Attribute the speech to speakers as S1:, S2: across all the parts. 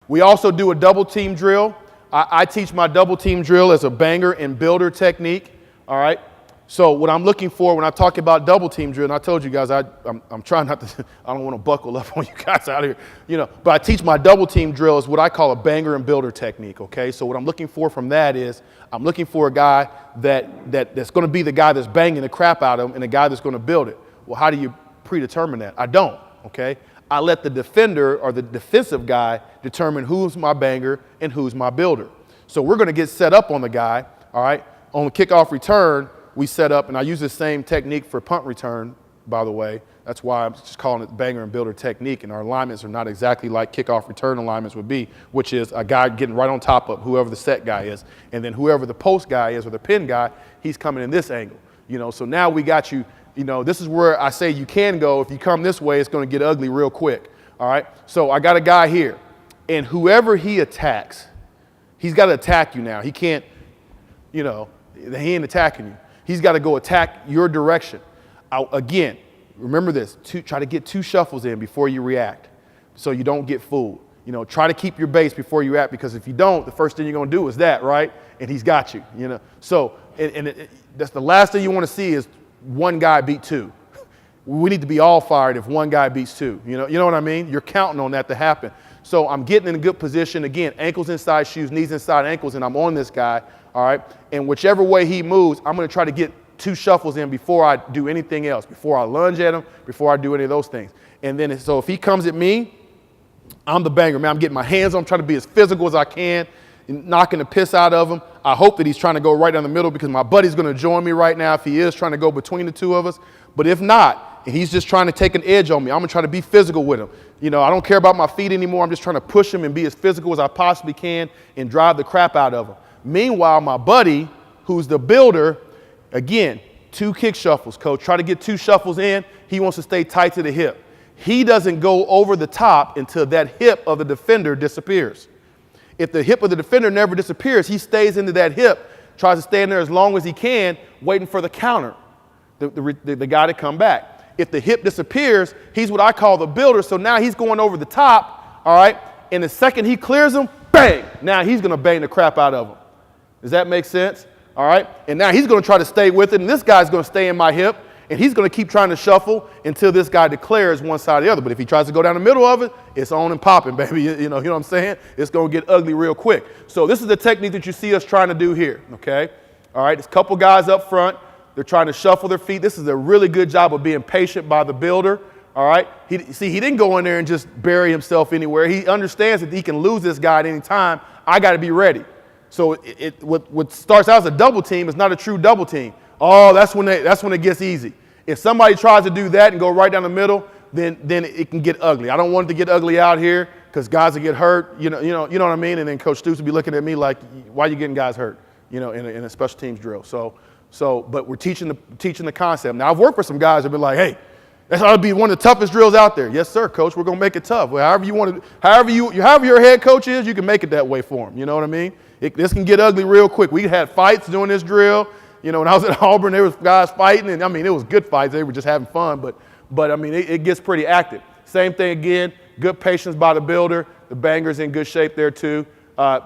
S1: We also do a double team drill. I teach my double team drill as a banger and builder technique, all right? So what I'm looking for when I talk about double team drill, and I told you guys I'm trying not to, I don't want to buckle up on you guys out here, but I teach my double team drill is what I call a banger and builder technique, okay? So what I'm looking for from that is I'm looking for a guy that's going to be the guy that's banging the crap out of him and a guy that's going to build it. Well, how do you predetermine that? I don't, okay? I let the defender or the defensive guy determine who's my banger and who's my builder. So we're going to get set up on the guy, all right? On the kickoff return, we set up, and I use the same technique for punt return, by the way. That's why I'm just calling it banger and builder technique, and our alignments are not exactly like kickoff return alignments would be, which is a guy getting right on top of whoever the set guy is, and then whoever the post guy is or the pin guy, he's coming in this angle. So now we got you. This is where I say you can go. If you come this way, it's going to get ugly real quick, all right? So I got a guy here, and whoever he attacks, he's got to attack you now. He can't, he ain't attacking you. He's got to go attack your direction. Again, remember this, try to get 2 shuffles in before you react so you don't get fooled. Try to keep your base before you react, because if you don't, the first thing you're going to do is that, right? And he's got you, So, that's the last thing you want to see is one guy beat 2. We need to be all fired if one guy beats 2. You know what I mean? You're counting on that to happen. So I'm getting in a good position. Again, ankles inside shoes, knees inside ankles, and I'm on this guy, all right? And whichever way he moves, I'm going to try to get 2 shuffles in before I do anything else, before I lunge at him, before I do any of those things. And then, so if he comes at me, I'm the banger, man. I'm getting my hands on him, trying to be as physical as I can, knocking the piss out of him. I hope that he's trying to go right down the middle, because my buddy's going to join me right now if he is trying to go between the 2 of us. But if not, and he's just trying to take an edge on me, I'm going to try to be physical with him. I don't care about my feet anymore. I'm just trying to push him and be as physical as I possibly can and drive the crap out of him. Meanwhile, my buddy, who's the builder, again, 2 kick shuffles, coach. Try to get 2 shuffles in. He wants to stay tight to the hip. He doesn't go over the top until that hip of the defender disappears. If the hip of the defender never disappears, he stays into that hip, tries to stay in there as long as he can, waiting for the counter, the guy to come back. If the hip disappears, he's what I call the builder. So now he's going over the top, all right? And the second he clears him, bang! Now he's going to bang the crap out of him. Does that make sense? All right? And now he's going to try to stay with it, and this guy's going to stay in my hip, and he's going to keep trying to shuffle until this guy declares one side or the other. But if he tries to go down the middle of it, it's on and popping, baby. You know what I'm saying? It's going to get ugly real quick. So this is the technique that you see us trying to do here, okay? All right, there's a couple guys up front. They're trying to shuffle their feet. This is a really good job of being patient by the builder, all right? He didn't go in there and just bury himself anywhere. He understands that he can lose this guy at any time. I got to be ready. So what starts out as a double team is not a true double team. Oh, that's when it gets easy. If somebody tries to do that and go right down the middle, then it can get ugly. I don't want it to get ugly out here, because guys will get hurt. You know what I mean? And then Coach Stoops will be looking at me like, why are you getting guys hurt? In a special teams drill. But we're teaching the concept. Now I've worked with some guys that've been like, hey, that's ought to be one of the toughest drills out there. Yes, sir, coach. We're gonna make it tough. Well, however your head coach is, you can make it that way for him. You know what I mean? This can get ugly real quick. We had fights doing this drill. When I was at Auburn, there was guys fighting, and it was good fights. They were just having fun, but it gets pretty active. Same thing again. Good patience by the builder. The banger's in good shape there too.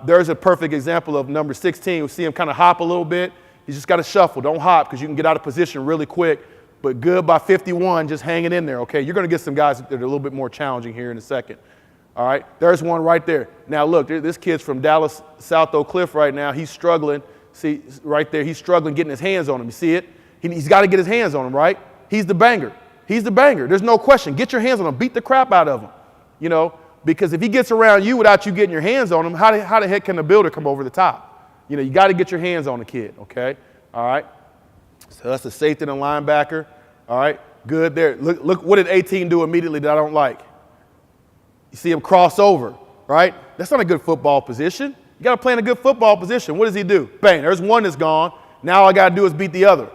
S1: There's a perfect example of number 16. You'll see him kind of hop a little bit. You just got to shuffle. Don't hop, because you can get out of position really quick. But good by 51, just hanging in there, okay? You're going to get some guys that are a little bit more challenging here in a second. All right? There's one right there. Now, look, this kid's from Dallas, South Oak Cliff right now. He's struggling. See, right there, he's struggling getting his hands on him. You see it? He's got to get his hands on him, right? He's the banger. He's the banger. There's no question. Get your hands on him. Beat the crap out of him, because if he gets around you without you getting your hands on him, how the heck can the builder come over the top? You got to get your hands on the kid, okay? All right? So that's the safety and the linebacker. All right? Good there. Look, what did 18 do immediately that I don't like? You see him cross over, right? That's not a good football position. You got to play in a good football position. What does he do? Bang, there's one that's gone. Now all I got to do is beat the other.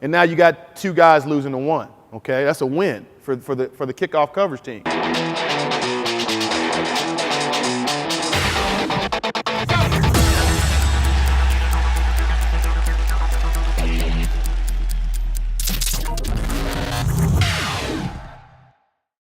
S1: And now you got 2 guys losing to 1, okay? That's a win for the kickoff coverage team.